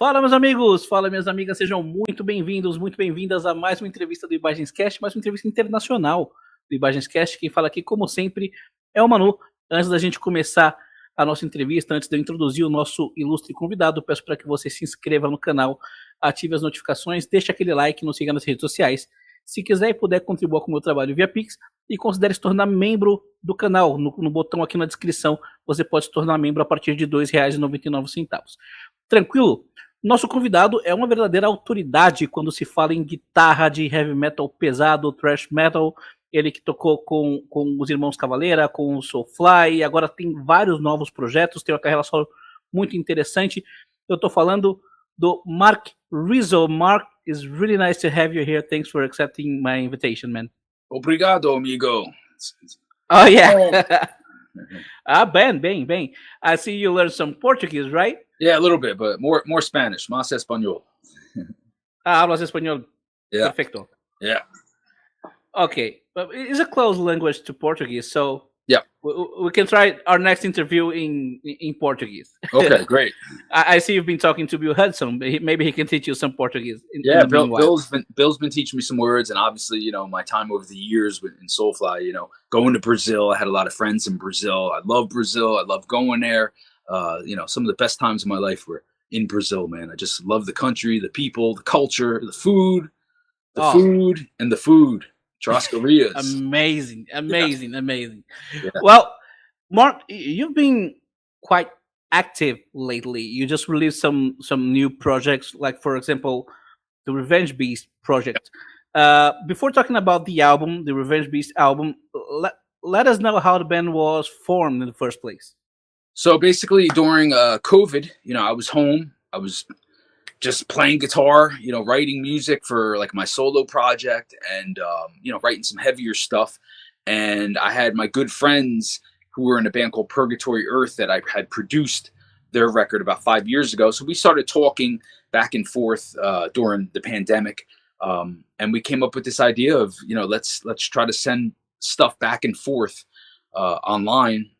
Fala, meus amigos! Fala, minhas amigas! Sejam muito bem-vindos, muito bem-vindas a mais uma entrevista do Ibagenscast, mais uma entrevista internacional do Ibagenscast. Quem fala aqui, como sempre, é o Manu. Antes da gente começar a nossa entrevista, antes de eu introduzir o nosso ilustre convidado, peço para que você se inscreva no canal, ative as notificações, deixe aquele like, nos siga nas redes sociais. Se quiser e puder, contribua com o meu trabalho via Pix e considere se tornar membro do canal. No botão aqui na descrição, você pode se tornar membro a partir de R$ 2,99. Tranquilo? Nosso convidado é uma verdadeira autoridade quando se fala em guitarra de heavy metal pesado, thrash metal. Ele que tocou com os Irmãos Cavaleira, com o Soulfly, e agora tem vários novos projetos, tem uma carreira solo muito interessante. Eu estou falando do Marc Rizzo. Marc, it's really nice to have you here. Thanks for accepting my invitation, man. Obrigado, amigo. Oh, yeah. Bem. I see you learned some Portuguese, right? Yeah, a little bit, but more Spanish. Más español. Hablas español. Yeah. Perfecto. Yeah. Okay, but it's a close language to Portuguese, so yeah, we can try our next interview in Portuguese. Okay, great. I see you've been talking to Bill Hudson. Maybe he can teach you some Portuguese. Bill's been teaching me some words, and obviously, you know, my time over the years in Soulfly, you know, going to Brazil. I had a lot of friends in Brazil. I love Brazil. I love going there. You know, some of the best times of my life were in Brazil, man. I just love the country, the people, the culture, the food, food, and the food. Churrascarias. Amazing. Yeah. Well, Marc, you've been quite active lately. You just released some new projects, like, for example, the Revenge Beast project. Before talking about the album, the Revenge Beast album, let us know how the band was formed in the first place. So basically, during COVID, you know, I was home. I was just playing guitar, you know, writing music for like my solo project, and you know, writing some heavier stuff. And I had my good friends who were in a band called Purgatory Earth that I had produced their record about 5 years ago. So we started talking back and forth during the pandemic, and we came up with this idea of, you know, let's try to send stuff back and forth online,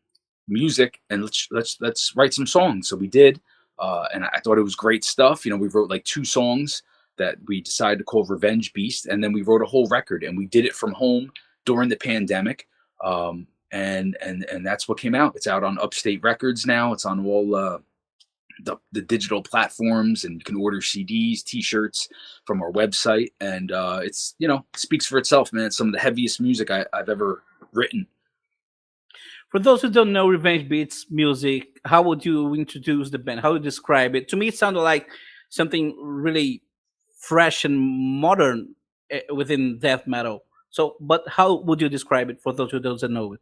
music, and let's write some songs. So we did. And I thought it was great stuff. You know, we wrote like 2 songs that we decided to call Revenge Beast, and then we wrote a whole record, and we did it from home during the pandemic. And that's what came out. It's out on Upstate Records now. It's on all the digital platforms, and you can order CDs, T-shirts from our website. And it's, you know, speaks for itself, man. It's some of the heaviest music I've ever written. For those who don't know Revenge Beats music, how would you introduce the band? How would you describe it? To me, it sounded like something really fresh and modern within death metal. So, but how would you describe it for those who don't know it?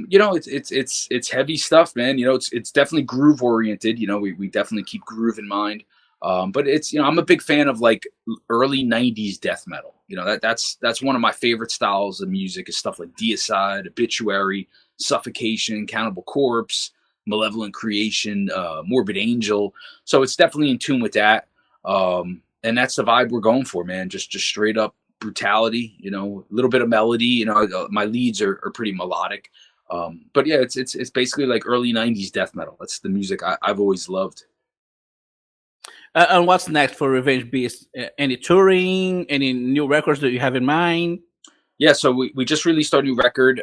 You know, it's heavy stuff, man. You know, it's definitely groove oriented. You know, we definitely keep groove in mind. But it's, you know, I'm a big fan of like early 90s death metal. You know, that's one of my favorite styles of music, is stuff like Deicide, Obituary, Suffocation, Cannibal Corpse, Malevolent Creation, Morbid Angel. So it's definitely in tune with that. And that's the vibe we're going for, man. Just straight up brutality, you know, a little bit of melody. You know, my leads are pretty melodic. But yeah, it's basically like early 90s death metal. That's the music I've always loved. And what's next for Revenge Beast? Any touring? Any new records that you have in mind? Yeah, so we just released our new record.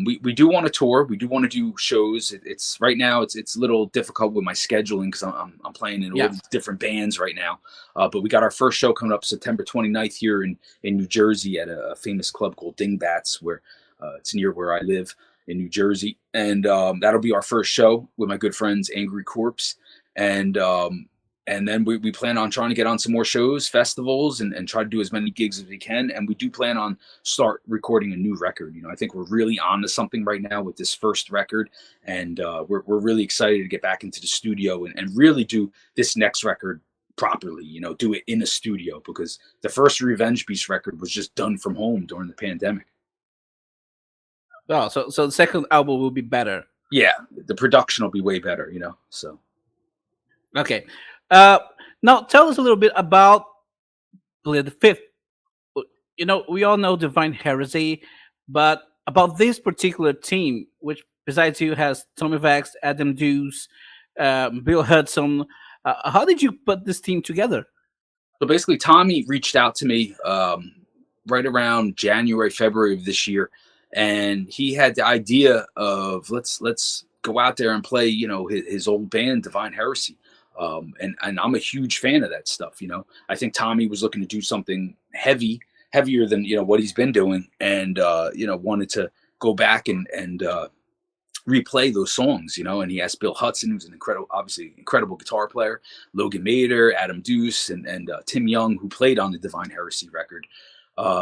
We do want to tour. We do want to do shows. It's right now it's a little difficult with my scheduling because I'm playing in all these different bands right now. But we got our first show coming up September 29th here in New Jersey at a famous club called Dingbats, where it's near where I live in New Jersey. And that'll be our first show with my good friends Angry Corpse. And then we plan on trying to get on some more shows, festivals, and try to do as many gigs as we can. And we do plan on start recording a new record. You know, I think we're really on to something right now with this first record. And we're really excited to get back into the studio and really do this next record properly, you know, do it in a studio, because the first Revenge Beast record was just done from home during the pandemic. Oh, so the second album will be better. Yeah, the production will be way better, you know, so. Okay. Now tell us a little bit about Bleed the Fifth. You know, we all know Divine Heresy, but about this particular team, which besides you has Tommy Vex, Adam Deuce, Bill Hudson, How did you put this team together? So basically, Tommy reached out to me right around January, February of this year, and he had the idea of let's go out there and play, his old band, Divine Heresy. And I'm a huge fan of that stuff. I think Tommy was looking to do something heavier than what he's been doing, and wanted to go back and replay those songs, and he asked Bill Hudson, who's an obviously incredible guitar player, Logan Mader, Adam Deuce, and Tim Young, who played on the Divine Heresy record.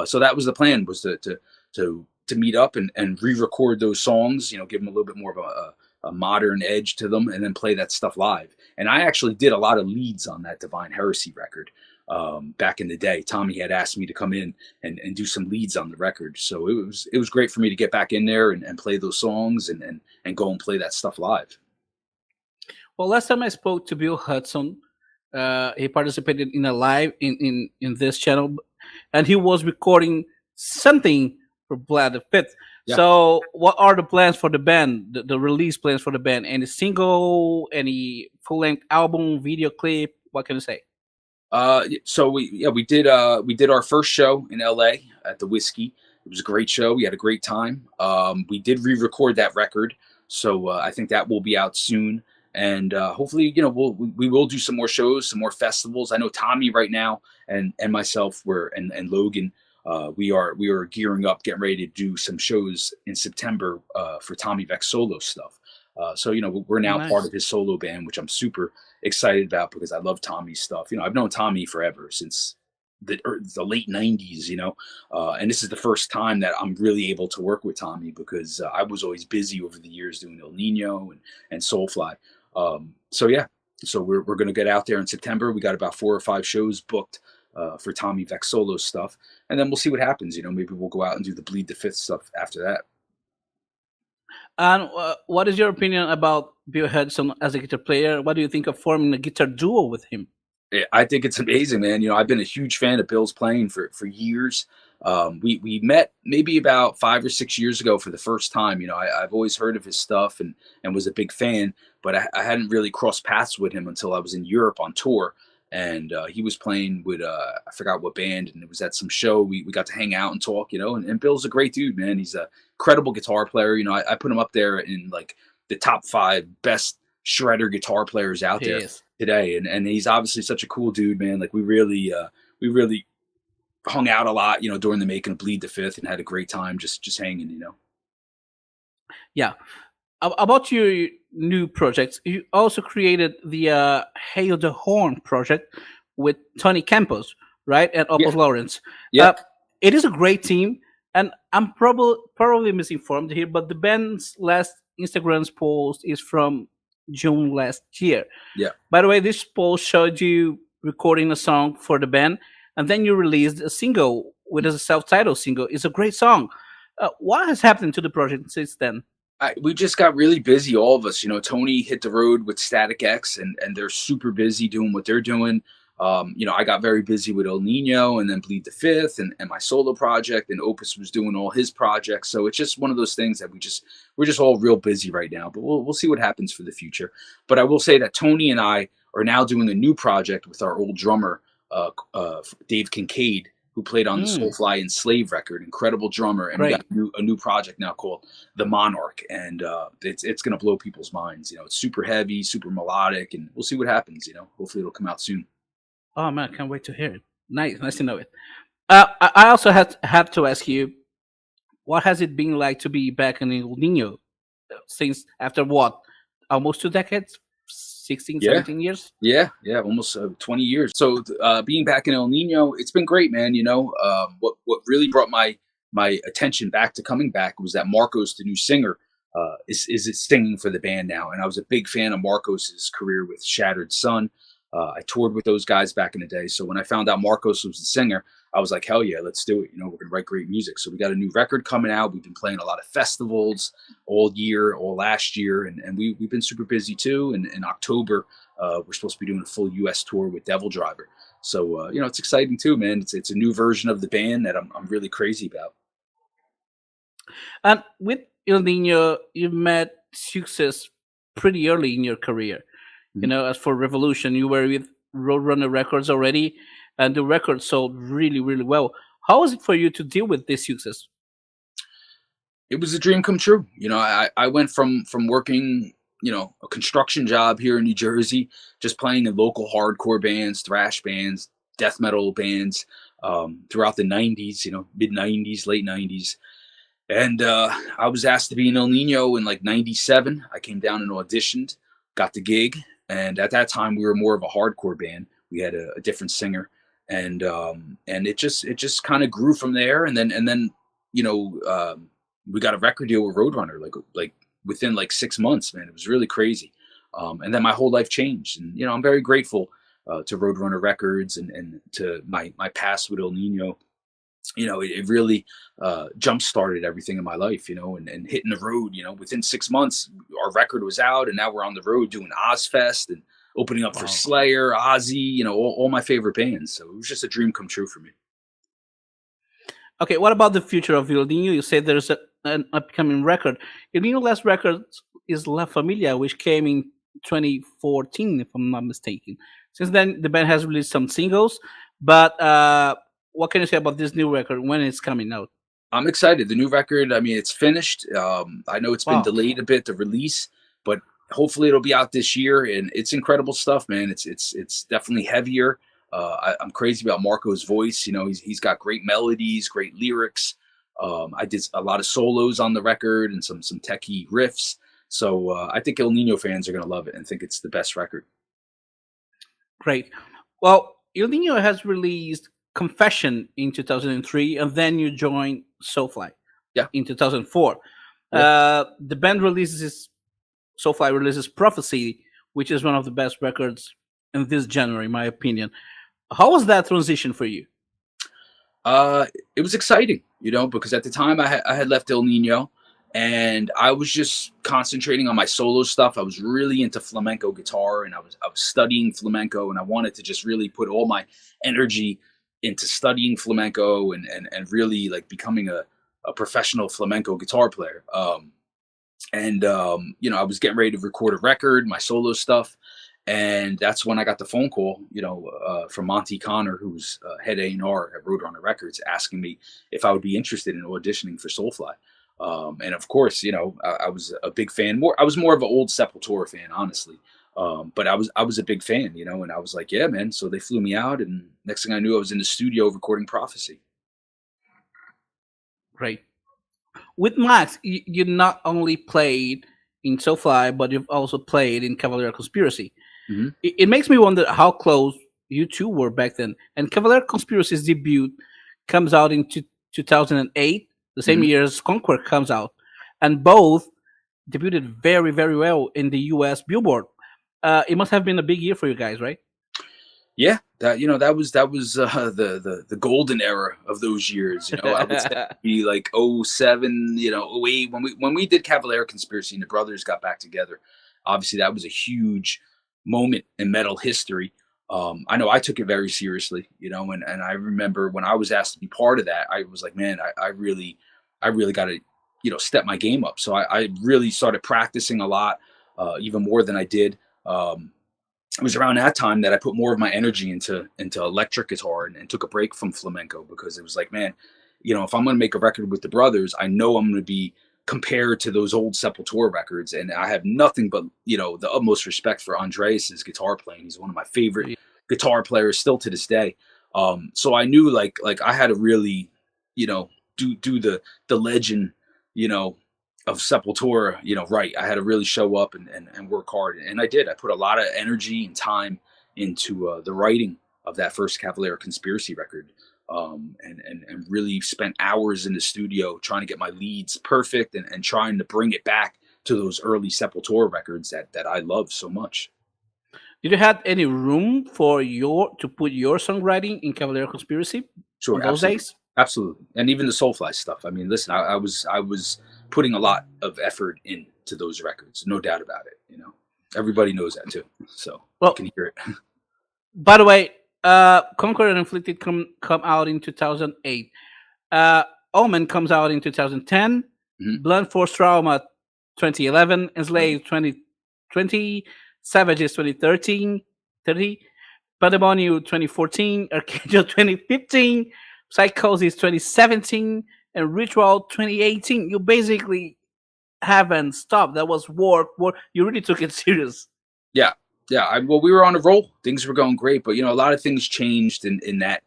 So that was the plan, was to meet up and re-record those songs, give them a little bit more of a modern edge to them, and then play that stuff live. And I actually did a lot of leads on that Divine Heresy record. Back in the day, Tommy had asked me to come in and do some leads on the record. So it was great for me to get back in there and play those songs and go and play that stuff live. Well, last time I spoke to Bill Hudson, he participated in a live in this channel, and he was recording something for Vlad the Fifth. Yeah. So what are the plans for the band, the release plans for the band? Any single, any full-length album, video clip? What can you say? So we did our first show in LA at the Whiskey. It was a great show. We had a great time. We did re-record that record, so I think that will be out soon. And hopefully, we will do some more shows, some more festivals. I know Tommy right now and myself and Logan. We are gearing up, getting ready to do some shows in September for Tommy Vex solo stuff. So we're now part of his solo band, which I'm super excited about because I love Tommy's stuff. I've known Tommy forever, since the late 90s, and this is the first time that I'm really able to work with Tommy, because I was always busy over the years doing El Nino and Soulfly. So we're going to get out there in September. We got about 4 or 5 shows booked for Tommy Vex solo stuff, and then we'll see what happens. Maybe we'll go out and do the Bleed the Fifth stuff after that. And what is your opinion about Bill Hudson as a guitar player? What do you think of forming a guitar duo with him? I think it's amazing, man. I've been a huge fan of Bill's playing for years. We met maybe about 5 or 6 years ago for the first time. I've always heard of his stuff and was a big fan, but I hadn't really crossed paths with him until I was in Europe on tour. And he was playing with I forgot what band, and it was at some show. We got to hang out and talk, and Bill's a great dude, man. He's a incredible guitar player. I put him up there in like the top 5 best shredder guitar players out there today, and he's obviously such a cool dude, man. Like we really hung out a lot, during the making of Bleed the Fifth, and had a great time just hanging, Yeah. About your new projects, you also created the Hail the Horn project with Tony Campos, right? And Opus Lawrence. Yeah. It is a great team, and I'm probably misinformed here, but the band's last Instagram post is from June last year. Yeah. By the way, this post showed you recording a song for the band, and then you released a single with a self-titled single. It's a great song. What has happened to the project since then? We just got really busy, all of us. Tony hit the road with Static X, and they're super busy doing what they're doing. I got very busy with El Nino, and then Bleed the Fifth, and my solo project, and Opus was doing all his projects. So it's just one of those things that we're just all real busy right now. But we'll see what happens for the future. But I will say that Tony and I are now doing a new project with our old drummer, Dave Kincaid, who played on the Soulfly and Slave record. Incredible drummer, and we got a new project now called The Monarch, and it's going to blow people's minds. It's super heavy, super melodic, and we'll see what happens. Hopefully it'll come out soon. Oh man, I can't wait to hear it. Nice to know it. I also have to ask you, what has it been like to be back in El Nino since after what, almost 2 decades? 16, 17 years? Yeah, almost 20 years. So being back in El Nino, it's been great, man. What really brought my attention back to coming back was that Marcos, the new singer, is singing for the band now. And I was a big fan of Marcos's career with Shattered Sun. I toured with those guys back in the day. So when I found out Marcos was the singer, I was like, hell yeah, let's do it. We're going to write great music. So we got a new record coming out. We've been playing a lot of festivals all last year. And we've been super busy too. And in October, we're supposed to be doing a full US tour with Devil Driver. So, it's exciting too, man. It's a new version of the band that I'm really crazy about. And with El Nino, you met success pretty early in your career. You know, as for Revolution, you were with Roadrunner Records already, and the record sold really, really well. How was it for you to deal with this success? It was a dream come true. I went from working, a construction job here in New Jersey, just playing in local hardcore bands, thrash bands, death metal bands, throughout the 90s, mid 90s, late 90s. And I was asked to be in El Nino in like 97. I came down and auditioned, got the gig. And at that time, we were more of a hardcore band. We had a different singer. And it just kind of grew from there. And then, you know, we got a record deal with Roadrunner, like within like 6 months, man. It was really crazy. And then my whole life changed. And, I'm very grateful to Roadrunner Records and to my past with El Nino. It really jump started everything in my life, and hitting the road, within 6 months, our record was out, and now we're on the road doing Ozfest and opening up for Slayer, Ozzy, all my favorite bands. So it was just a dream come true for me. Okay, what about the future of El Nino? You said there's an upcoming record. El Nino's last record is La Familia, which came in 2014, if I'm not mistaken. Since then, the band has released some singles, but what can you say about this new record when it's coming out? I'm excited. The new record, I mean, it's finished. I know it's been delayed a bit, the release, but hopefully it'll be out this year. And it's incredible stuff, man. It's definitely heavier. I'm crazy about Marco's voice. He's got great melodies, great lyrics. I did a lot of solos on the record and some techie riffs. So I think El Nino fans are going to love it and think it's the best record. Great. Well, El Nino has released Confession in 2003, and then you joined Soulfly in 2004. Yeah. The band Soulfly releases Prophecy, which is one of the best records in this genre, in my opinion. How was that transition for you? It was exciting, because at the time I had left El Nino, and I was just concentrating on my solo stuff. I was really into flamenco guitar, and I was studying flamenco, and I wanted to just really put all my energy into studying flamenco and really like becoming a professional flamenco guitar player. I was getting ready to record a record, my solo stuff. And that's when I got the phone call, from Monty Connor, who's head A&R at Roadrunner Records, asking me if I would be interested in auditioning for Soulfly. And of course, I was a big fan. I was more of an old Sepultura fan, honestly. But I was a big fan, and I was like, yeah, man. So they flew me out, and next thing I knew, I was in the studio recording Prophecy. Great. With Max, you not only played in Soulfly, but you've also played in Cavalier Conspiracy. Mm-hmm. It makes me wonder how close you two were back then. And Cavalier Conspiracy's debut comes out in 2008, the same year as Conquer comes out. And both debuted very, very well in the US Billboard. It must have been a big year for you guys, right? Yeah, that was the golden era of those years. I would say be like 07, 08 when we did Cavalier Conspiracy and the brothers got back together. Obviously, that was a huge moment in metal history. I know I took it very seriously, and I remember when I was asked to be part of that, I was like, man, I really got to, step my game up. So I really started practicing a lot, even more than I did. It was around that time that I put more of my energy into electric guitar and took a break from flamenco, because it was like, man, if I'm going to make a record with the brothers, I know I'm going to be compared to those old Sepultura records. And I have nothing but, the utmost respect for Andreas's guitar playing. He's one of my favorite guitar players still to this day. So I knew like I had to really, do the legend, of Sepultura, right. I had to really show up and work hard. And I did. I put a lot of energy and time into the writing of that first Cavalier Conspiracy record. And really spent hours in the studio trying to get my leads perfect and trying to bring it back to those early Sepultura records that I love so much. Did you have any room to put your songwriting in Cavalier Conspiracy? Sure, those days? Absolutely. And even the Soulfly stuff. I mean, listen, I was putting a lot of effort into those records, no doubt about it. Everybody knows that too. So you can hear it. By the way, Conquer and Inflicted come out in 2008. Omen comes out in 2010. Mm-hmm. Blunt Force Trauma 2011. Enslaved 2020. Savages 2013, 30, Patrimonio 2014, Archangel 2015, Psychosis 2017, and Ritual 2018. You basically haven't stopped. That was work. You really took it serious. Yeah, yeah. Well, we were on a roll. Things were going great, but a lot of things changed in that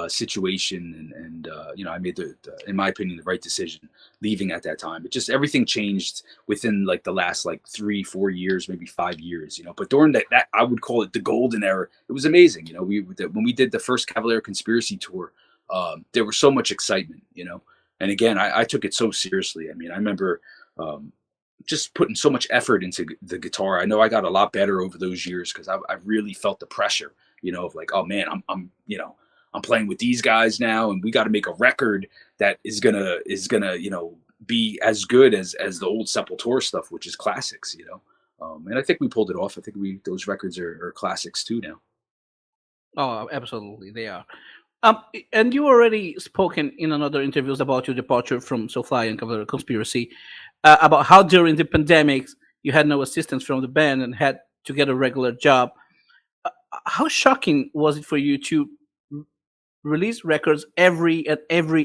situation, and I made in my opinion, the right decision leaving at that time. It just everything changed within like the last like 3-4 years, maybe 5 years. But during that I would call it the golden era. It was amazing. When we did the first Cavalier Conspiracy tour, there was so much excitement. And again, I took it so seriously. I mean, I remember. Just putting so much effort into the guitar. I know I got a lot better over those years because I really felt the pressure, of like, oh man, I'm playing with these guys now, and we got to make a record that is gonna be as good as the old Sepultura stuff, which is classics, and I think we pulled it off. I think those records are classics too now. Oh, absolutely, they are. And you already spoken in another interviews about your departure from Soulfly and Cavalier Conspiracy, about how during the pandemic you had no assistance from the band and had to get a regular job. How shocking was it for you to release records every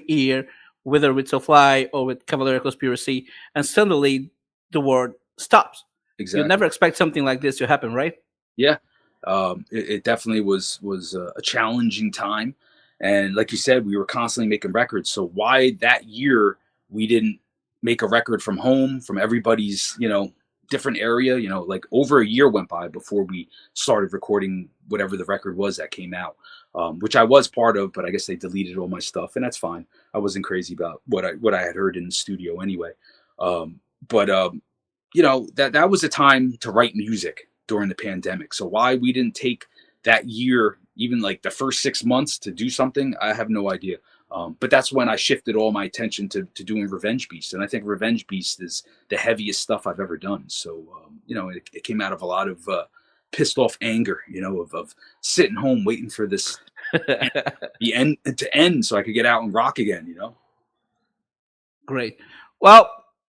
year, whether with Soulfly or with Cavalier Conspiracy, and suddenly the world stops? Exactly. You never expect something like this to happen, right? Yeah, it definitely was a challenging time. And like you said, we were constantly making records. So why that year we didn't make a record from home, from everybody's, different area, like over a year went by before we started recording whatever the record was that came out, which I was part of, but I guess they deleted all my stuff, and that's fine. I wasn't crazy about what I had heard in the studio anyway. But that was a time to write music during the pandemic. So why we didn't take that year, even like the first 6 months, to do something, I have no idea. But that's when I shifted all my attention to doing Revenge Beast. And I think Revenge Beast is the heaviest stuff I've ever done. So, it came out of a lot of pissed off anger, of sitting home waiting for this the end to end so I could get out and rock again, Great. Well,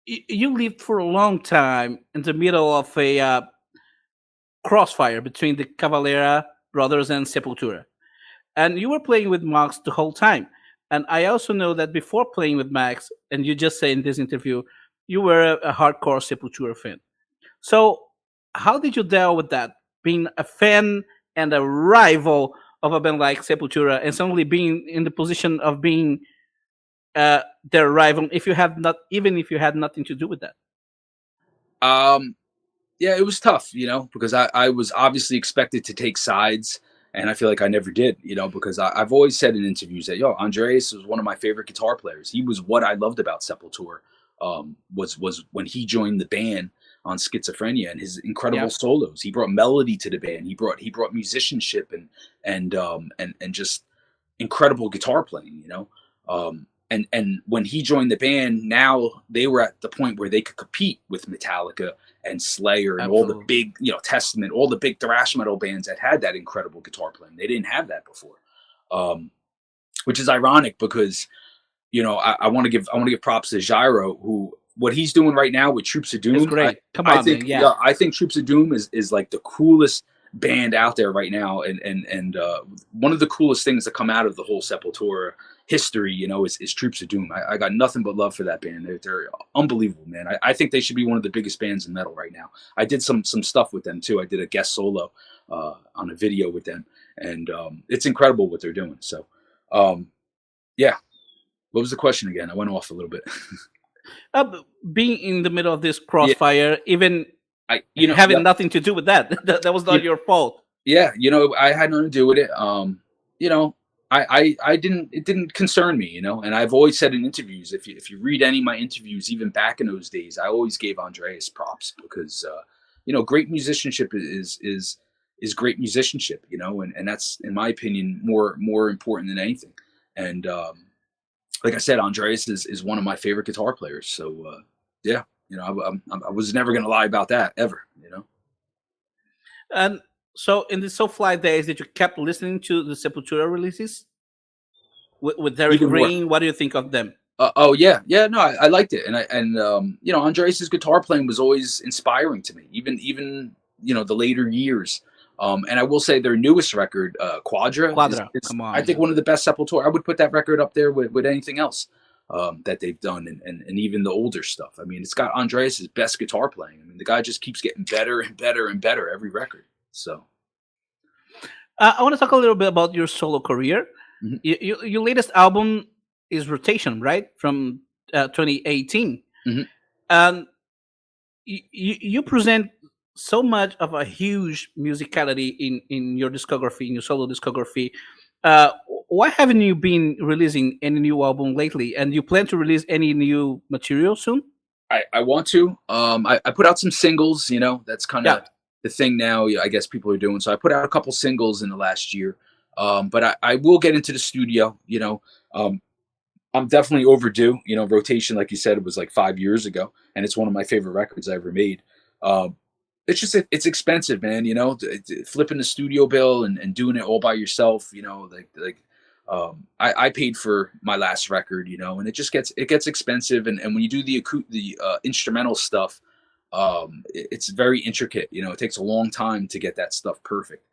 you lived for a long time in the middle of a crossfire between the Cavalera brothers and Sepultura. And you were playing with Max the whole time. And I also know that before playing with Max, and you just say in this interview, you were a hardcore Sepultura fan. So how did you deal with that? Being a fan and a rival of a band like Sepultura, and suddenly being in the position of being their rival, if you had nothing to do with that. Yeah, it was tough, because I was obviously expected to take sides. And I feel like I never did, because I've always said in interviews that, Andreas was one of my favorite guitar players. He was what I loved about Sepultura, was when he joined the band on Schizophrenia, and his incredible solos. He brought melody to the band. He brought musicianship and just incredible guitar playing, And when he joined the band, now they were at the point where they could compete with Metallica and Slayer and all the big, Testament, all the big thrash metal bands that had that incredible guitar playing. They didn't have that before, which is ironic because, I want to give props to Gyro, who what he's doing right now with Troops of Doom. It's great. I think Troops of Doom is like the coolest band out there right now, and one of the coolest things that come out of the whole Sepultura history, is Troops of Doom. I got nothing but love for that band. They're unbelievable, man. I think they should be one of the biggest bands in metal right now. I did some stuff with them too. I did a guest solo on a video with them, and it's incredible what they're doing. So, yeah. What was the question again? I went off a little bit. Being in the middle of this crossfire, even having nothing to do with that. That was not your fault. Yeah, I had nothing to do with it. I didn't. It didn't concern me, And I've always said in interviews, if you read any of my interviews, even back in those days, I always gave Andreas props because great musicianship is great musicianship, and that's, in my opinion, more important than anything. And like I said, Andreas is one of my favorite guitar players. So yeah, I was never going to lie about that ever, And so in the Soulfly days, did you kept listening to the Sepultura releases with Derek Green? What do you think of them? Oh yeah, no, I liked it, and Andreas's guitar playing was always inspiring to me. Even the later years. And I will say their newest record, Quadra, is Come on. I think one of the best Sepultura. I would put that record up there with anything else that they've done, and even the older stuff. I mean, it's got Andreas' best guitar playing. I mean, the guy just keeps getting better and better and better every record. So I want to talk a little bit about your solo career. Mhm. Your latest album is Rotation, right? From 2018. Mhm. And you present so much of a huge musicality in your discography, in your solo discography. Why haven't you been releasing any new album lately? And you plan to release any new material soon? I want to. I put out some singles. That's kind of the thing now. I guess people are doing. So I put out a couple singles in the last year. But I will get into the studio. I'm definitely overdue. Rotation, like you said, it was like 5 years ago, and it's one of my favorite records I ever made. It's just it's expensive, man. Flipping the studio bill and doing it all by yourself. I paid for my last record, and it gets expensive. And when you do the instrumental stuff, it's very intricate. It takes a long time to get that stuff perfect.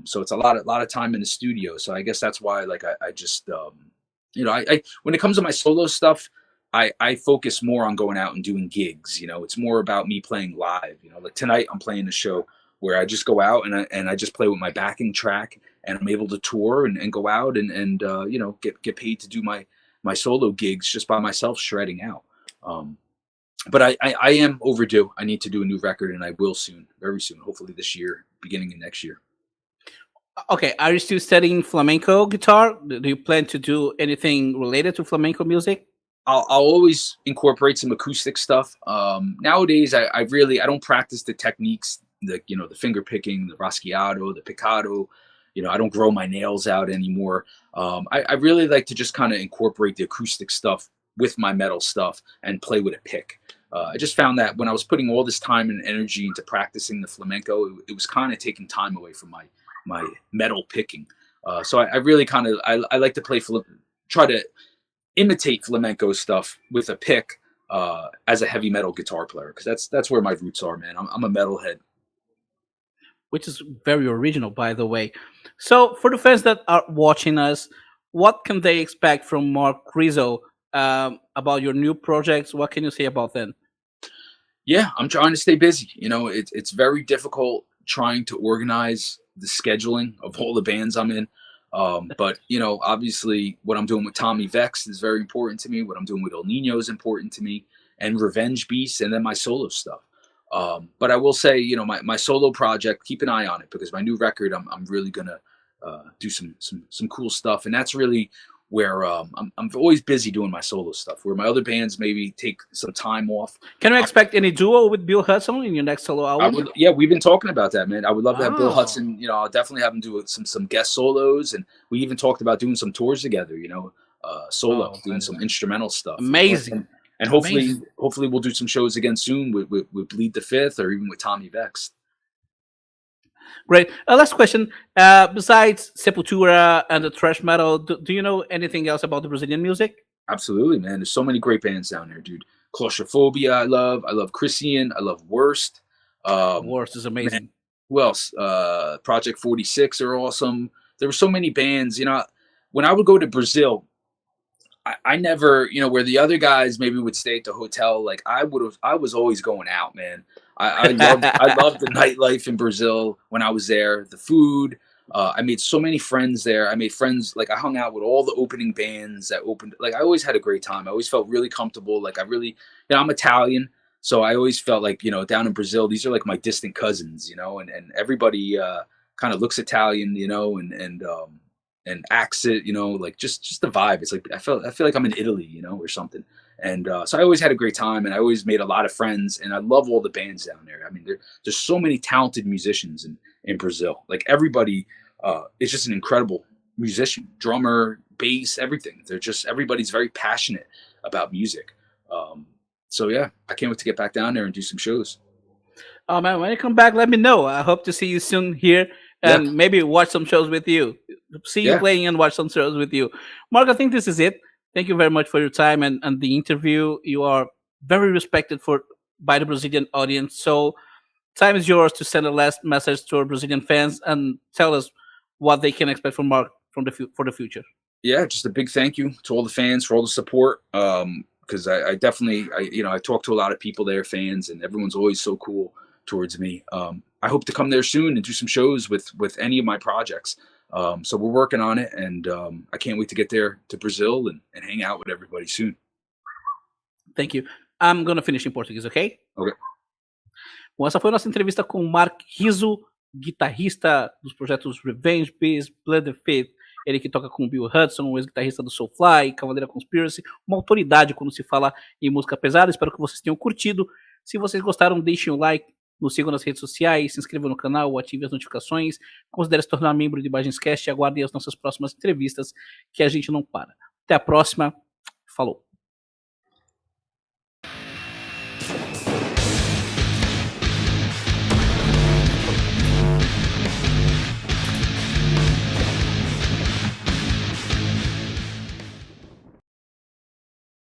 So it's a lot of time in the studio. So I guess that's why, like, I just I when it comes to my solo stuff, I focus more on going out and doing gigs. It's more about me playing live. Like tonight I'm playing a show where I just go out and I just play with my backing track, and I'm able to tour and go out and get paid to do my solo gigs just by myself shredding out. But I am overdue. I need to do a new record, and I will soon, very soon, hopefully this year, beginning of next year. Okay, are you still studying flamenco guitar? Do you plan to do anything related to flamenco music? I'll always incorporate some acoustic stuff. Nowadays, I don't practice the techniques, the finger picking, the rasgueado, the picado. I don't grow my nails out anymore. I really like to just kind of incorporate the acoustic stuff with my metal stuff and play with a pick. I just found that when I was putting all this time and energy into practicing the flamenco, it was kind of taking time away from my metal picking. So I really kind of I like to try to imitate flamenco stuff with a pick as a heavy metal guitar player, because that's where my roots are, man. I'm a metalhead. Which is very original, by the way. So, for the fans that are watching us, what can they expect from Marc Rizzo about your new projects? What can you say about them? Yeah, I'm trying to stay busy. It's very difficult trying to organize the scheduling of all the bands I'm in. But obviously, what I'm doing with Tommy Vex is very important to me. What I'm doing with El Niño is important to me, and Revenge Beast, and then my solo stuff. But I will say, my solo project, keep an eye on it, because my new record, I'm really gonna do some cool stuff, and that's really where I'm always busy doing my solo stuff. Where my other bands maybe take some time off. Can we expect any duo with Bill Hudson in your next solo album? Yeah, we've been talking about that, man. I would love to have Bill Hudson. I'll definitely have him do some guest solos, and we even talked about doing some tours together. Solo, doing some instrumental stuff. Amazing. And hopefully we'll do some shows again soon with Bleed the Fifth, or even with Tommy Vex. Great. Last question. Besides Sepultura and the thrash metal, do you know anything else about the Brazilian music? Absolutely, man. There's so many great bands down there, dude. Claustrophobia, I love Christian, I love Worst. Worst is amazing. Man, who else? Project 46 are awesome. There were so many bands. When I would go to Brazil, I never, where the other guys maybe would stay at the hotel. Like I was always going out, man. I loved the nightlife in Brazil when I was there. The food. I made so many friends there. I made friends, like I hung out with all the opening bands that opened. Like I always had a great time. I always felt really comfortable. Like I'm Italian, so I always felt like, down in Brazil, these are like my distant cousins, and everybody kind of looks Italian, and acts it, like just the vibe. It's like I feel like I'm in Italy, or something. And so I always had a great time, and I always made a lot of friends, and I love all the bands down there. I mean, there's so many talented musicians in Brazil. Like everybody is just an incredible musician, drummer, bass, everything. Everybody's very passionate about music. So yeah, I can't wait to get back down there and do some shows. Oh man, when you come back, let me know. I hope to see you soon here, and maybe watch some shows with you. See you playing and watch some shows with you. Marc, I think this is it. Thank you very much for your time and the interview. You are very respected by the Brazilian audience. So time is yours to send a last message to our Brazilian fans and tell us what they can expect from Marc for the future. Yeah, just a big thank you to all the fans for all the support. Because I definitely, I talk to a lot of people there, fans, and everyone's always so cool towards me. I hope to come there soon and do some shows with any of my projects. So we're working on it, and I can't wait to get there to Brazil and hang out with everybody soon. Thank you. I'm gonna finish in português, ok? Ok. Bom, essa foi a nossa entrevista com o Marc Rizzo, guitarrista dos projetos Revenge, Peace, Blood and Faith. Ele que toca com o Bill Hudson, o ex-guitarrista do Soulfly, Cavaleira Conspiracy, uma autoridade quando se fala em música pesada. Espero que vocês tenham curtido. Se vocês gostaram, deixem o like, nos sigam nas redes sociais, se inscrevam no canal, ativem as notificações, considere se tornar membro do Ibagenscast e aguardem as nossas próximas entrevistas, que a gente não para. Até a próxima. Falou!